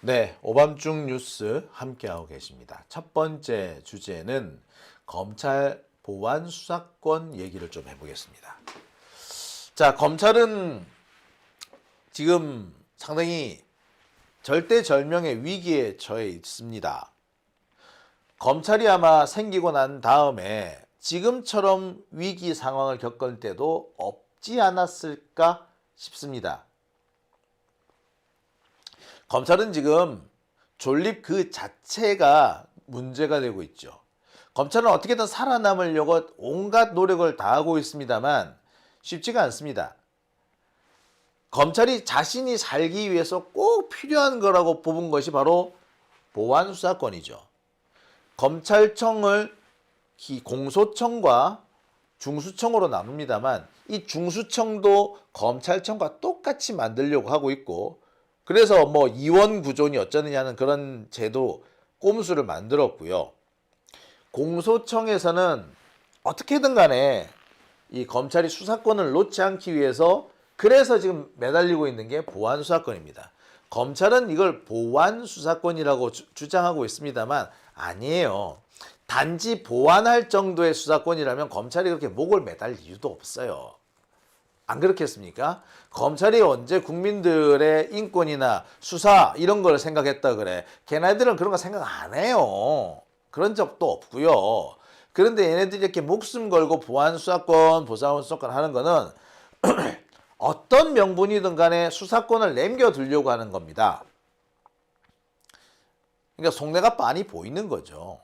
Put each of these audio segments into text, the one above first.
네, 오밤중 뉴스 함께하고 계십니다. 첫 번째 주제는 검찰 보안 수사권 얘기를 좀 해보겠습니다. 자, 검찰은 지금 상당히 절대절명의 위기에 처해 있습니다. 검찰이 아마 생기고 난 다음에 지금처럼 위기 상황을 겪을 때도 없지 않았을까 싶습니다. 검찰은 지금 존립 그 자체가 문제가 되고 있죠. 검찰은 어떻게든 살아남으려고 온갖 노력을 다하고 있습니다만 쉽지가 않습니다. 검찰이 자신이 살기 위해서 꼭 필요한 거라고 뽑은 것이 바로 보안수사권이죠. 검찰청을 공소청과 중수청으로 나눕니다만 이 중수청도 검찰청과 똑같이 만들려고 하고 있고, 그래서 뭐 이원 구조니 어쩌느냐는 그런 제도 꼼수를 만들었고요. 공소청에서는 어떻게든 간에 이 검찰이 수사권을 놓지 않기 위해서 그래서 지금 매달리고 있는 게 보안수사권입니다. 검찰은 이걸 보안수사권이라고 주장하고 있습니다만 아니에요. 단지 보완할 정도의 수사권이라면 검찰이 그렇게 목을 매달 이유도 없어요. 안 그렇겠습니까? 검찰이 언제 국민들의 인권이나 수사 이런 걸 생각했다 그래. 걔네들은 그런 거 생각 안 해요. 그런 적도 없고요. 그런데 얘네들이 이렇게 목숨 걸고 보안수사권, 보상수사권 하는 거는 어떤 명분이든 간에 수사권을 남겨두려고 하는 겁니다. 그러니까 속내가 빤히 보이는 거죠.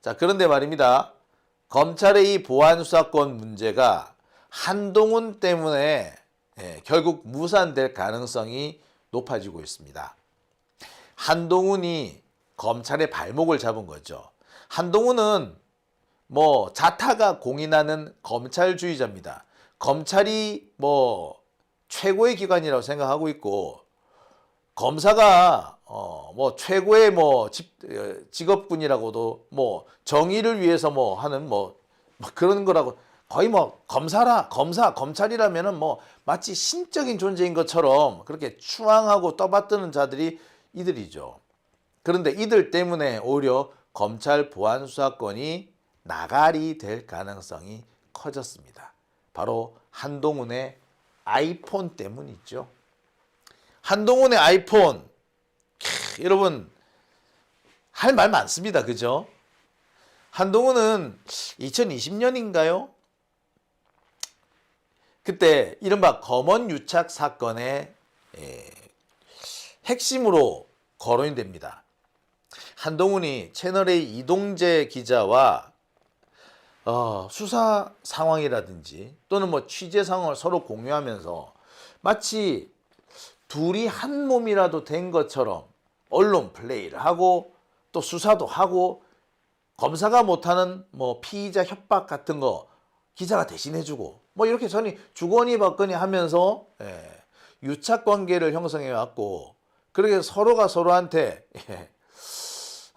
자, 그런데 말입니다. 검찰의 이 보안수사권 문제가 한동훈 때문에 결국 무산될 가능성이 높아지고 있습니다. 한동훈이 검찰의 발목을 잡은 거죠. 한동훈은 뭐 자타가 공인하는 검찰주의자입니다. 검찰이 뭐 최고의 기관이라고 생각하고 있고, 검사가 뭐 최고의 뭐 직업군이라고도 뭐 정의를 위해서 뭐 하는 뭐 그런 거라고, 거의 뭐 검찰이라면은 뭐 마치 신적인 존재인 것처럼 그렇게 추앙하고 떠받드는 자들이 이들이죠. 그런데 이들 때문에 오히려 검찰 보안수사권이 나갈이 될 가능성이 커졌습니다. 바로 한동훈의 아이폰 때문이죠. 한동훈의 아이폰, 여러분 할 말 많습니다. 그죠? 한동훈은 2020년인가요? 그때 이른바 검언 유착 사건의 핵심으로 거론이 됩니다. 한동훈이 채널A 이동재 기자와 수사 상황이라든지 또는 뭐 취재 상황을 서로 공유하면서 마치 둘이 한 몸이라도 된 것처럼 언론 플레이를 하고 또 수사도 하고, 검사가 못하는 뭐 피의자 협박 같은 거 기자가 대신해주고 뭐 이렇게 전이 주거니 받거니 하면서 유착 관계를 형성해 왔고, 그렇게 서로가 서로한테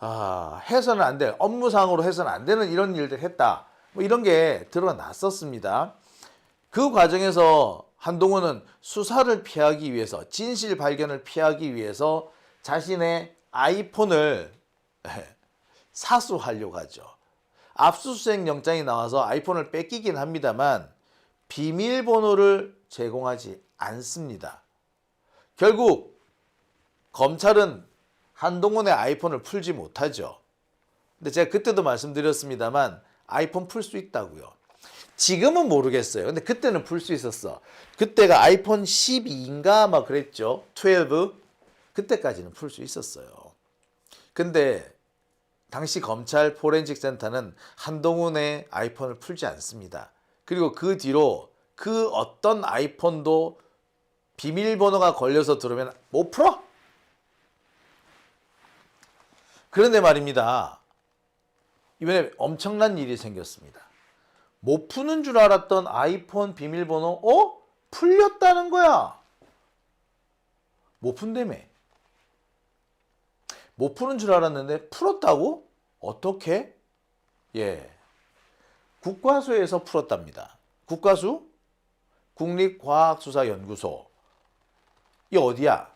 해서는 안 될, 업무상으로 해서는 안 되는 이런 일들 했다, 뭐 이런 게 드러났었습니다. 그 과정에서 한동훈은 수사를 피하기 위해서, 진실 발견을 피하기 위해서 자신의 아이폰을 사수하려고 하죠. 압수수색 영장이 나와서 아이폰을 뺏기긴 합니다만 비밀번호를 제공하지 않습니다. 결국 검찰은 한동훈의 아이폰을 풀지 못하죠. 근데 제가 그때도 말씀드렸습니다만 아이폰 풀 수 있다고요. 지금은 모르겠어요. 근데 그때는 풀 수 있었어. 그때가 아이폰 12인가 막 그랬죠. 12. 그때까지는 풀 수 있었어요. 근데 당시 검찰 포렌식 센터는 한동훈의 아이폰을 풀지 않습니다. 그리고 그 뒤로 그 어떤 아이폰도 비밀번호가 걸려서 들어오면 못 풀어? 그런데 말입니다. 이번에 엄청난 일이 생겼습니다. 못 푸는 줄 알았던 아이폰 비밀번호 풀렸다는 거야. 못 푼다며. 못 푸는 줄 알았는데 풀었다고? 어떻게? 국과수에서 풀었답니다. 국과수? 국립과학수사연구소. 이 어디야?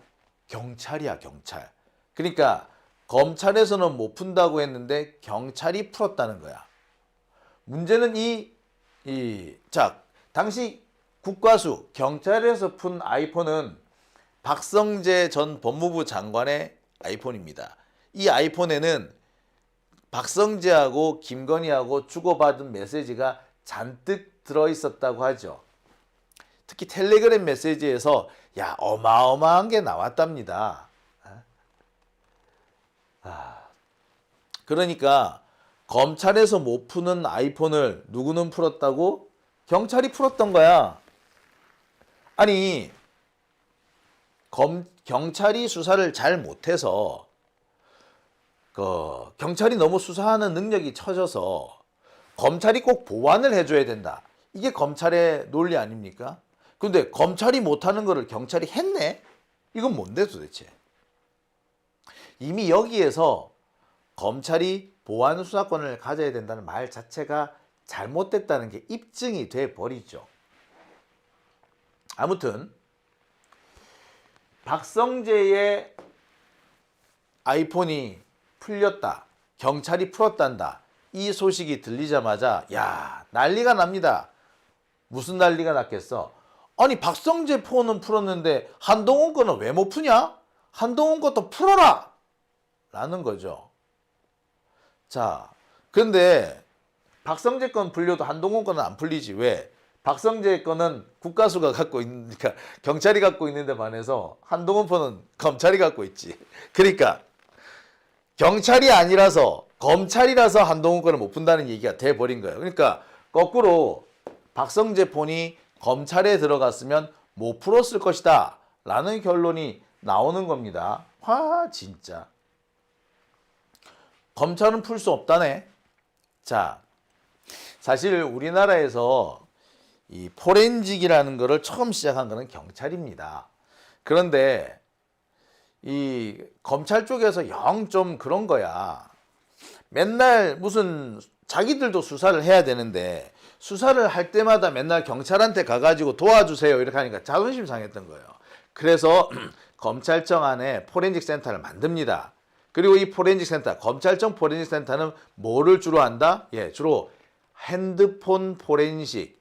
경찰이야, 경찰. 그러니까 검찰에서는 못 푼다고 했는데 경찰이 풀었다는 거야. 문제는 자, 당시 국과수, 경찰에서 푼 아이폰은 박성재 전 법무부 장관의 아이폰입니다. 이 아이폰에는 박성재하고 김건희하고 주고받은 메시지가 잔뜩 들어있었다고 하죠. 특히 텔레그램 메시지에서 어마어마한 게 나왔답니다. 그러니까 검찰에서 못 푸는 아이폰을 누구는 풀었다고? 경찰이 풀었던 거야. 아니, 경찰이 수사를 잘 못해서 경찰이 너무 수사하는 능력이 처져서 검찰이 꼭 보완을 해줘야 된다. 이게 검찰의 논리 아닙니까? 근데 검찰이 못하는 거를 경찰이 했네? 이건 뭔데 도대체? 이미 여기에서 검찰이 보완 수사권을 가져야 된다는 말 자체가 잘못됐다는 게 입증이 돼 버리죠. 아무튼 박성재의 아이폰이 풀렸다. 경찰이 풀었단다. 이 소식이 들리자마자 난리가 납니다. 무슨 난리가 났겠어? 아니 박성재 폰은 풀었는데 한동훈 거는 왜 못 푸냐? 한동훈 것도 풀어라! 라는 거죠. 자, 근데 박성재 건 풀려도 한동훈 거는 안 풀리지. 왜? 박성재 거는 국가수가 갖고 있으니까 경찰이 갖고 있는데 반해서 한동훈 폰은 검찰이 갖고 있지. 그러니까 경찰이 아니라서 검찰이라서 한동훈 거는 못 푼다는 얘기가 돼버린 거예요. 그러니까 거꾸로 박성재 폰이 검찰에 들어갔으면 못 풀었을 것이다 라는 결론이 나오는 겁니다. 진짜 검찰은 풀 수 없다네. 자, 사실 우리나라에서 이 포렌식이라는 거를 처음 시작한 거는 경찰입니다. 그런데 이 검찰 쪽에서 영 좀 그런 거야. 맨날 무슨 자기들도 수사를 해야 되는데 수사를 할 때마다 맨날 경찰한테 가가지고 도와주세요 이렇게 하니까 자존심 상했던 거예요. 그래서 검찰청 안에 포렌식 센터를 만듭니다. 그리고 이 포렌식 센터, 검찰청 포렌식 센터는 뭐를 주로 한다? 주로 핸드폰 포렌식,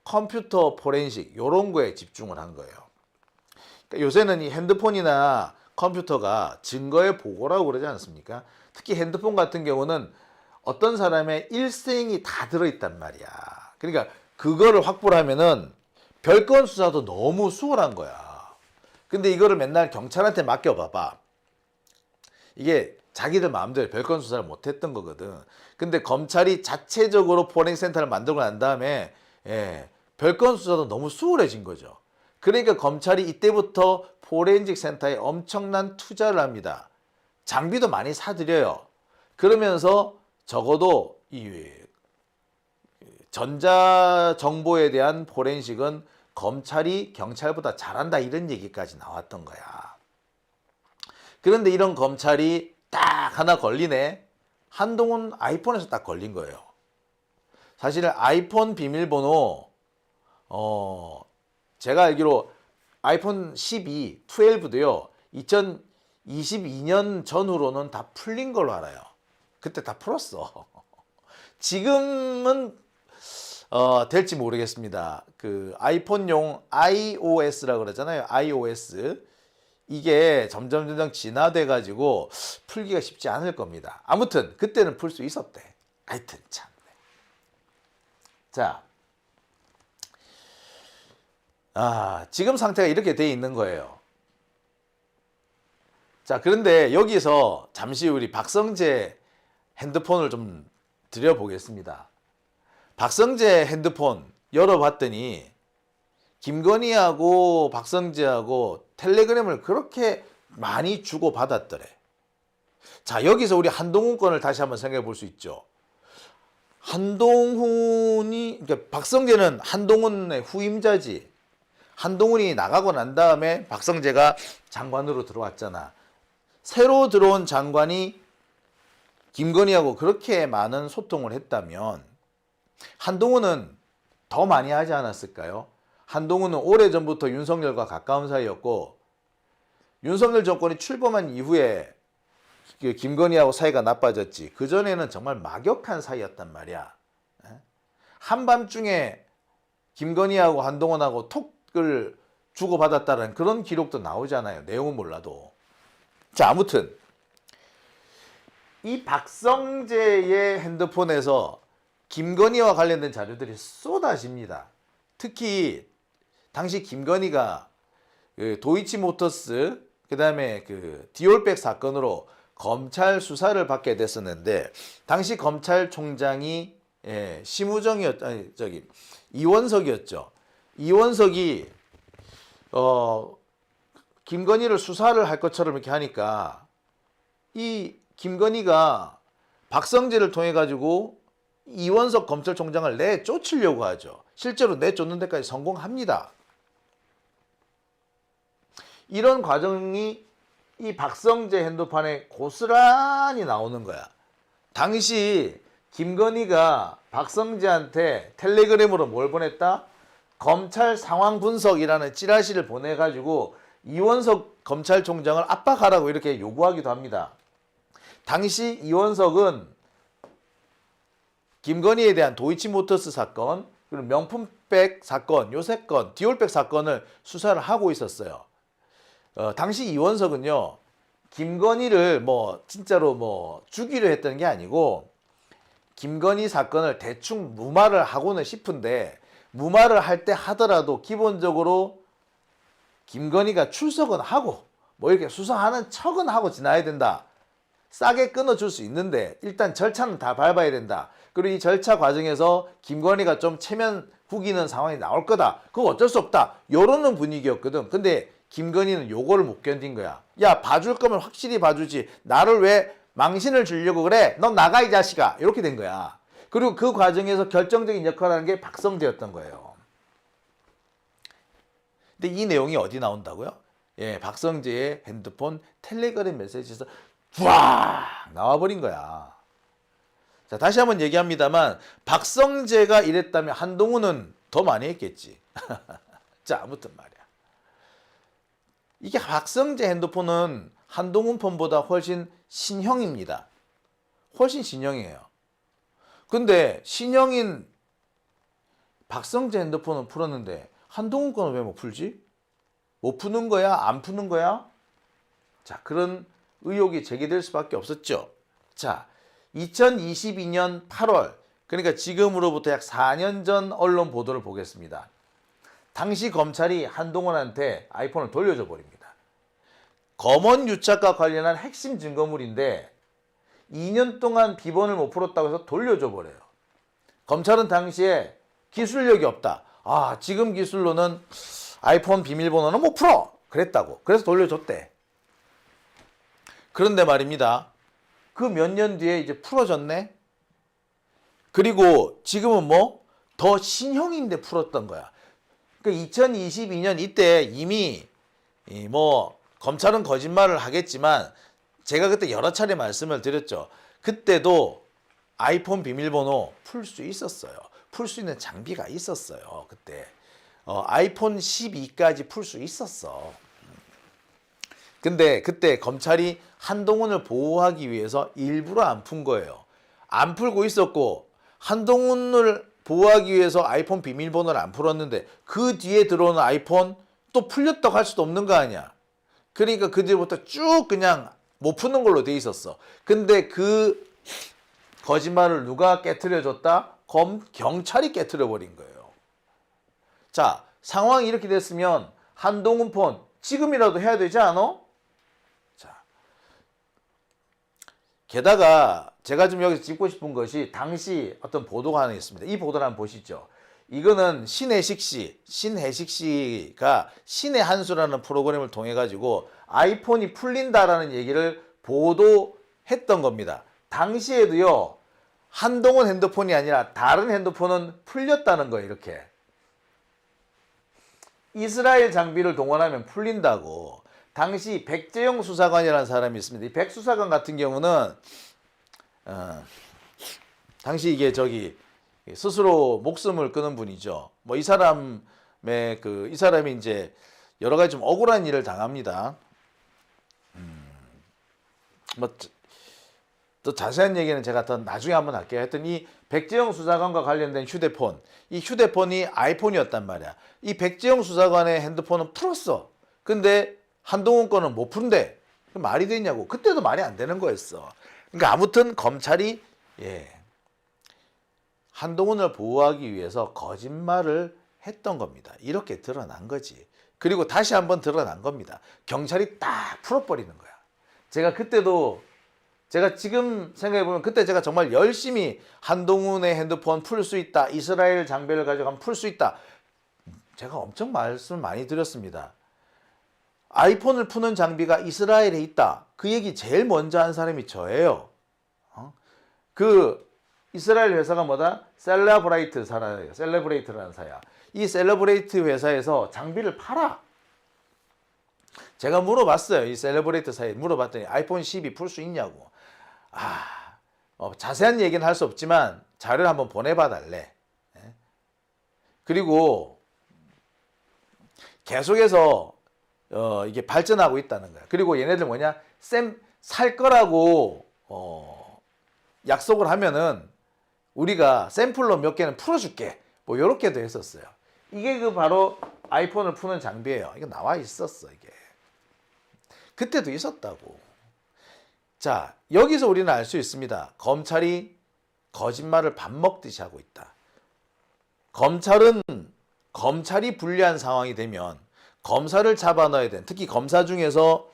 컴퓨터 포렌식 이런 거에 집중을 한 거예요. 그러니까 요새는 이 핸드폰이나 컴퓨터가 증거의 보고라고 그러지 않습니까? 특히 핸드폰 같은 경우는 어떤 사람의 일생이 다 들어있단 말이야. 그러니까 그거를 확보를 하면은 별건 수사도 너무 수월한 거야. 근데 이거를 맨날 경찰한테 맡겨봐봐. 이게 자기들 마음대로 별건 수사를 못했던 거거든. 근데 검찰이 자체적으로 포렌식 센터를 만들고 난 다음에 별건 수사도 너무 수월해진 거죠. 그러니까 검찰이 이때부터 포렌식 센터에 엄청난 투자를 합니다. 장비도 많이 사들여요. 그러면서 적어도 이 전자정보에 대한 포렌식은 검찰이 경찰보다 잘한다 이런 얘기까지 나왔던 거야. 그런데 이런 검찰이 딱 하나 걸리네. 한동훈 아이폰에서 딱 걸린 거예요. 사실 아이폰 비밀번호 제가 알기로 아이폰 12, 12도요. 2022년 전후로는 다 풀린 걸로 알아요. 그때 다 풀었어. 지금은 될지 모르겠습니다. 그 아이폰용 iOS라고 그러잖아요. iOS. 이게 점점 진화돼 가지고 풀기가 쉽지 않을 겁니다. 아무튼 그때는 풀 수 있었대. 하여튼 참. 자, 지금 상태가 이렇게 돼 있는 거예요. 자, 그런데 여기서 잠시 우리 박성재 핸드폰을 좀 드려보겠습니다. 박성재 핸드폰 열어봤더니 김건희하고 박성재하고 텔레그램을 그렇게 많이 주고받았더래. 자, 여기서 우리 한동훈 건을 다시 한번 생각해 볼 수 있죠. 그러니까 박성재는 한동훈의 후임자지. 한동훈이 나가고 난 다음에 박성재가 장관으로 들어왔잖아. 새로 들어온 장관이 김건희하고 그렇게 많은 소통을 했다면 한동훈은 더 많이 하지 않았을까요? 한동훈은 오래전부터 윤석열과 가까운 사이였고 윤석열 정권이 출범한 이후에 그 김건희하고 사이가 나빠졌지. 그전에는 정말 막역한 사이였단 말이야. 한밤중에 김건희하고 한동훈하고 톡을 주고받았다는 그런 기록도 나오잖아요. 내용은 몰라도. 자, 아무튼 이 박성재의 핸드폰에서 김건희와 관련된 자료들이 쏟아집니다. 특히 당시 김건희가 그 도이치모터스 그다음에 그 디올백 사건으로 검찰 수사를 받게 됐었는데 당시 검찰총장이 이원석이었죠. 이원석이 김건희를 수사를 할 것처럼 이렇게 하니까 이 김건희가 박성재를 통해 가지고 이원석 검찰총장을 내쫓으려고 하죠. 실제로 내쫓는 데까지 성공합니다. 이런 과정이 이 박성재 핸드폰에 고스란히 나오는 거야. 당시 김건희가 박성재한테 텔레그램으로 뭘 보냈다? 검찰 상황 분석이라는 찌라시를 보내가지고 이원석 검찰총장을 압박하라고 이렇게 요구하기도 합니다. 당시 이원석은 김건희에 대한 도이치모터스 사건, 그리고 명품백 사건, 요 사건, 디올백 사건을 수사를 하고 있었어요. 당시 이원석은요, 김건희를 진짜로 죽이려 했던 게 아니고, 김건희 사건을 대충 무마를 하고는 싶은데, 무마를 할 때 하더라도 기본적으로 김건희가 출석은 하고, 이렇게 수사하는 척은 하고 지나야 된다. 싸게 끊어줄 수 있는데, 일단 절차는 다 밟아야 된다. 그리고 이 절차 과정에서 김건희가 좀 체면 구기는 상황이 나올 거다. 그거 어쩔 수 없다. 요런 분위기였거든. 근데 김건희는 요거를 못 견딘 거야. 야, 봐줄 거면 확실히 봐주지. 나를 왜 망신을 주려고 그래? 넌 나가 이 자식아. 이렇게 된 거야. 그리고 그 과정에서 결정적인 역할을 하는 게 박성재였던 거예요. 근데 이 내용이 어디 나온다고요? 예, 박성재의 핸드폰 텔레그램 메시지에서 쫙 나와버린 거야. 자, 다시 한번 얘기합니다만 박성재가 이랬다면 한동훈은 더 많이 했겠지. 자, 아무튼 말이야. 이게 박성재 핸드폰은 한동훈 폰보다 훨씬 신형입니다. 훨씬 신형이에요. 근데 신형인 박성재 핸드폰은 풀었는데 한동훈 거는 왜 못 풀지? 못 푸는 거야? 안 푸는 거야? 자, 그런 의혹이 제기될 수밖에 없었죠. 자, 2022년 8월, 그러니까 지금으로부터 약 4년 전 언론 보도를 보겠습니다. 당시 검찰이 한동훈한테 아이폰을 돌려줘 버립니다. 검언 유착과 관련한 핵심 증거물인데 2년 동안 비번을 못 풀었다고 해서 돌려줘 버려요. 검찰은 당시에 기술력이 없다. 아, 지금 기술로는 아이폰 비밀번호는 못 풀어. 그랬다고. 그래서 돌려줬대. 그런데 말입니다. 그 몇 년 뒤에 이제 풀어졌네. 그리고 지금은 더 신형인데 풀었던 거야. 그러니까 2022년 이때 이미 검찰은 거짓말을 하겠지만 제가 그때 여러 차례 말씀을 드렸죠. 그때도 아이폰 비밀번호 풀 수 있었어요. 풀 수 있는 장비가 있었어요. 그때 아이폰 12까지 풀 수 있었어. 근데 그때 검찰이 한동훈을 보호하기 위해서 일부러 안 푼 거예요. 안 풀고 있었고 한동훈을 보호하기 위해서 아이폰 비밀번호를 안 풀었는데 그 뒤에 들어오는 아이폰 또 풀렸다고 할 수도 없는 거 아니야. 그러니까 그 뒤부터 쭉 그냥 못 푸는 걸로 돼 있었어. 근데 그 거짓말을 누가 깨트려줬다? 경찰이 깨트려버린 거예요. 자, 상황이 이렇게 됐으면 한동훈 폰 지금이라도 해야 되지 않아? 자, 게다가 제가 지금 여기서 짚고 싶은 것이 당시 어떤 보도가 하나 있습니다. 이 보도를 한번 보시죠. 이거는 신혜식 씨가 신의 한수라는 프로그램을 통해 가지고 아이폰이 풀린다라는 얘기를 보도했던 겁니다. 당시에도요, 한동훈 핸드폰이 아니라 다른 핸드폰은 풀렸다는 거예요. 이렇게 이스라엘 장비를 동원하면 풀린다고. 당시 백재영 수사관이라는 사람이 있습니다. 이 백 수사관 같은 경우는 당시 이게 스스로 목숨을 끊은 분이죠. 이 사람이 이제 여러 가지 좀 억울한 일을 당합니다. 뭐 또 자세한 얘기는 제가 더 나중에 한번 할게요. 하여튼 이 백재영 수사관과 관련된 휴대폰, 이 휴대폰이 아이폰이었단 말이야. 이 백재영 수사관의 핸드폰은 풀었어. 근데 한동훈 거는 못 푼대. 말이 되냐고. 그때도 말이 안 되는 거였어. 그러니까 아무튼 검찰이 한동훈을 보호하기 위해서 거짓말을 했던 겁니다. 이렇게 드러난 거지. 그리고 다시 한번 드러난 겁니다. 경찰이 딱 풀어버리는 거야. 제가 지금 생각해보면 그때 제가 정말 열심히 한동훈의 핸드폰 풀 수 있다. 이스라엘 장비를 가져가면 풀 수 있다. 제가 엄청 말씀을 많이 드렸습니다. 아이폰을 푸는 장비가 이스라엘에 있다. 그 얘기 제일 먼저 한 사람이 저예요. 그 이스라엘 회사가 뭐다? 셀레브레이트라는 사야. 이 셀레브레이트 회사에서 장비를 팔아. 제가 물어봤어요. 이 셀레브레이트 사에 물어봤더니 아이폰 12 풀 수 있냐고. 자세한 얘기는 할 수 없지만 자료를 한번 보내봐 달래. 그리고 계속해서 이게 발전하고 있다는 거야. 그리고 얘네들 뭐냐? 살 거라고 약속을 하면은 우리가 샘플로 몇 개는 풀어줄게. 뭐 요렇게도 했었어요. 이게 그 바로 아이폰을 푸는 장비예요. 이거 나와 있었어 이게. 그때도 있었다고. 자, 여기서 우리는 알 수 있습니다. 검찰이 거짓말을 밥 먹듯이 하고 있다. 검찰이 불리한 상황이 되면 검사를 잡아 넣어야 돼. 특히 검사 중에서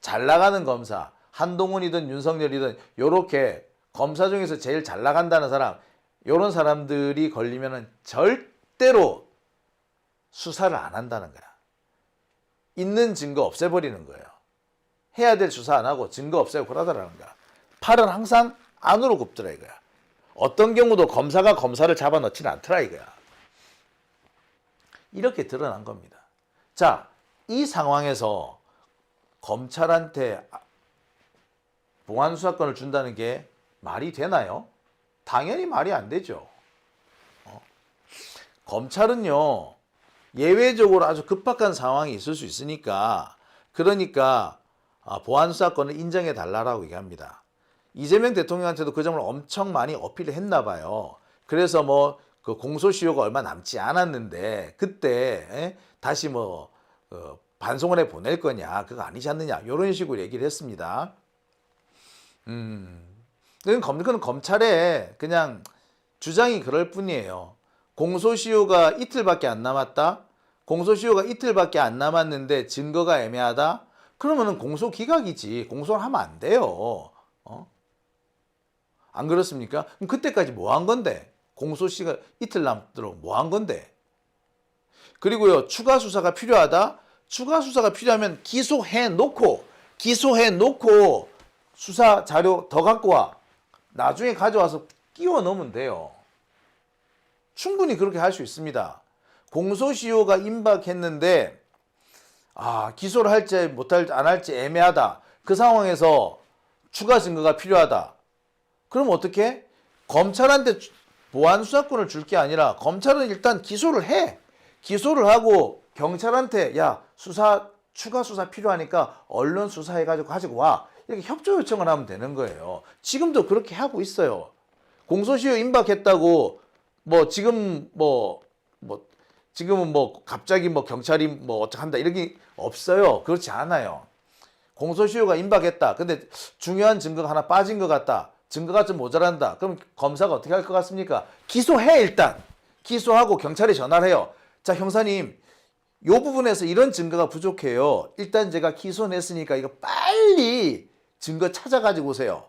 잘 나가는 검사, 한동훈이든 윤석열이든 요렇게 검사 중에서 제일 잘 나간다는 사람, 요런 사람들이 걸리면은 절대로 수사를 안 한다는 거야. 있는 증거 없애버리는 거예요. 해야 될 수사 안 하고 증거 없애고 그러더라는 거야. 팔은 항상 안으로 굽더라 이거야. 어떤 경우도 검사가 검사를 잡아 넣지는 않더라 이거야. 이렇게 드러난 겁니다. 자, 이 상황에서 검찰한테 보안 수사권을 준다는 게 말이 되나요? 당연히 말이 안 되죠. 검찰은요, 예외적으로 아주 급박한 상황이 있을 수 있으니까, 그러니까 보안 수사권을 인정해 달라고 얘기합니다. 이재명 대통령한테도 그 점을 엄청 많이 어필을 했나 봐요. 그래서 뭐 그 공소시효가 얼마 남지 않았는데 그때 다시 뭐 반송을 해 보낼 거냐, 그거 아니지 않느냐, 이런 식으로 얘기를 했습니다. 그건 검찰의 그냥 주장이 그럴 뿐이에요. 공소시효가 이틀밖에 안 남았다? 공소시효가 이틀밖에 안 남았는데 증거가 애매하다? 그러면은 공소기각이지. 공소를 하면 안 돼요. 안 그렇습니까? 그럼 그때까지 뭐 한 건데? 공소시효가 이틀 남도록 뭐 한 건데? 그리고요, 추가 수사가 필요하다? 추가 수사가 필요하면 기소해 놓고 수사 자료 더 갖고 와. 나중에 가져와서 끼워 넣으면 돼요. 충분히 그렇게 할 수 있습니다. 공소시효가 임박했는데 기소를 할지 안 할지 애매하다. 그 상황에서 추가 증거가 필요하다. 그럼 어떻게? 검찰한테 보안 수사권을 줄 게 아니라 검찰은 일단 기소를 해. 기소를 하고 경찰한테 추가 수사 필요하니까 언론 수사해가지고 가지고 와. 이렇게 협조 요청을 하면 되는 거예요. 지금도 그렇게 하고 있어요. 공소시효 임박했다고 지금은 갑자기 경찰이 어떻게 한다 이렇게 없어요. 그렇지 않아요. 공소시효가 임박했다. 근데 중요한 증거가 하나 빠진 것 같다. 증거가 좀 모자란다. 그럼 검사가 어떻게 할 것 같습니까? 기소해 일단. 기소하고 경찰에 전화를 해요. 자, 형사님, 요 부분에서 이런 증거가 부족해요. 일단 제가 기소했으니까 이거 빨리 증거 찾아가지고 오세요.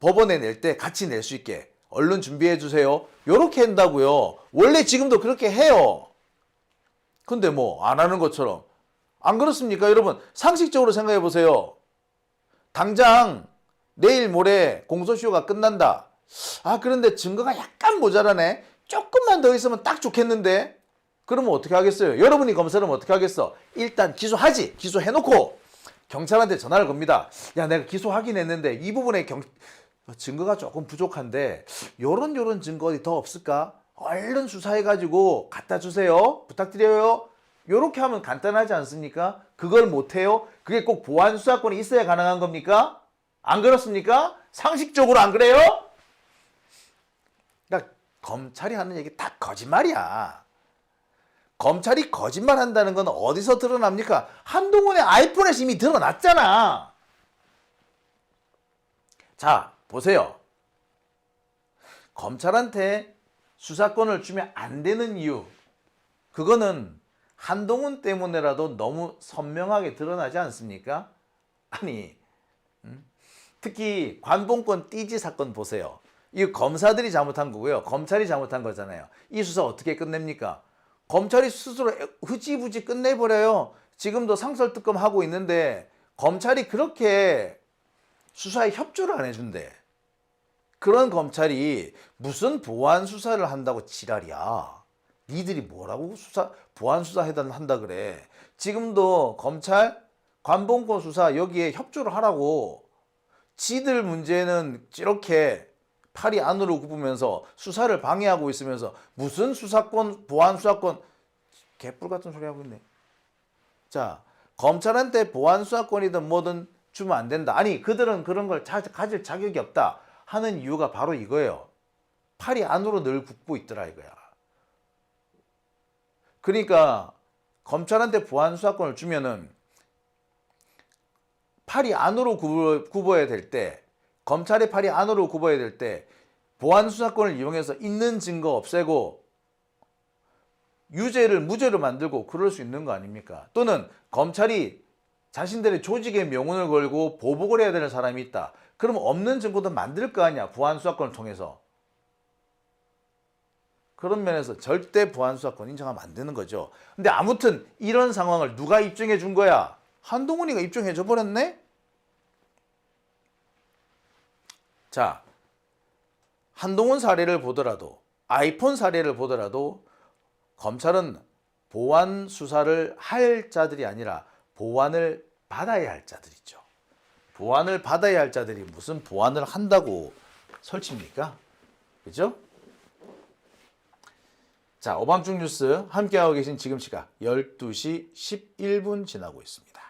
법원에 낼 때 같이 낼 수 있게 얼른 준비해 주세요. 요렇게 한다고요. 원래 지금도 그렇게 해요. 근데 안 하는 것처럼. 안 그렇습니까? 여러분, 상식적으로 생각해 보세요. 당장 내일 모레 공소시효가 끝난다. 그런데 증거가 약간 모자라네. 조금만 더 있으면 딱 좋겠는데. 그러면 어떻게 하겠어요? 여러분이 검사라면 어떻게 하겠어? 일단 기소하지. 기소해놓고 경찰한테 전화를 겁니다. 내가 기소하긴 했는데 이 부분에 증거가 조금 부족한데 요런 증거 어디 더 없을까? 얼른 수사해가지고 갖다 주세요. 부탁드려요. 요렇게 하면 간단하지 않습니까? 그걸 못해요? 그게 꼭 보안 수사권이 있어야 가능한 겁니까? 안 그렇습니까? 상식적으로 안 그래요? 그러니까 검찰이 하는 얘기 다 거짓말이야. 검찰이 거짓말한다는 건 어디서 드러납니까? 한동훈의 아이폰에서 이미 드러났잖아. 자, 보세요. 검찰한테 수사권을 주면 안 되는 이유, 그거는 한동훈 때문에라도 너무 선명하게 드러나지 않습니까? 아니, 특히 관봉권 띠지 사건 보세요. 이거 검사들이 잘못한 거고요. 검찰이 잘못한 거잖아요. 이 수사 어떻게 끝냅니까? 검찰이 스스로 흐지부지 끝내버려요. 지금도 상설특검 하고 있는데 검찰이 그렇게 수사에 협조를 안 해준대. 그런 검찰이 무슨 보안 수사를 한다고 지랄이야. 니들이 뭐라고 보안 수사 한다 그래. 지금도 검찰 관봉권 수사 여기에 협조를 하라고. 지들 문제는 이렇게 팔이 안으로 굽으면서 수사를 방해하고 있으면서 무슨 수사권, 보안 수사권, 개뿔 같은 소리 하고 있네. 자, 검찰한테 보안 수사권이든 뭐든 주면 안 된다. 아니, 그들은 그런 걸 가질 자격이 없다 하는 이유가 바로 이거예요. 팔이 안으로 늘 굽고 있더라 이거야. 그러니까 검찰한테 보안 수사권을 주면은 팔이 안으로 굽어야 될 때, 검찰의 팔이 안으로 굽어야 될 때 보안 수사권을 이용해서 있는 증거 없애고 유죄를 무죄로 만들고 그럴 수 있는 거 아닙니까? 또는 검찰이 자신들의 조직의 명운을 걸고 보복을 해야 되는 사람이 있다. 그러면 없는 증거도 만들 거 아니야. 보안 수사권을 통해서. 그런 면에서 절대 보안 수사권 인정하면 안 되는 거죠. 근데 아무튼 이런 상황을 누가 입증해 준 거야? 한동훈이가 입증해 줘 버렸네? 자, 한동훈 사례를 보더라도, 아이폰 사례를 보더라도 검찰은 보안 수사를 할 자들이 아니라 보안을 받아야 할 자들이죠. 보안을 받아야 할 자들이 무슨 보안을 한다고 설칩니까? 그죠? 자, 오밤중 뉴스 함께하고 계신 지금 시각 12시 11분 지나고 있습니다.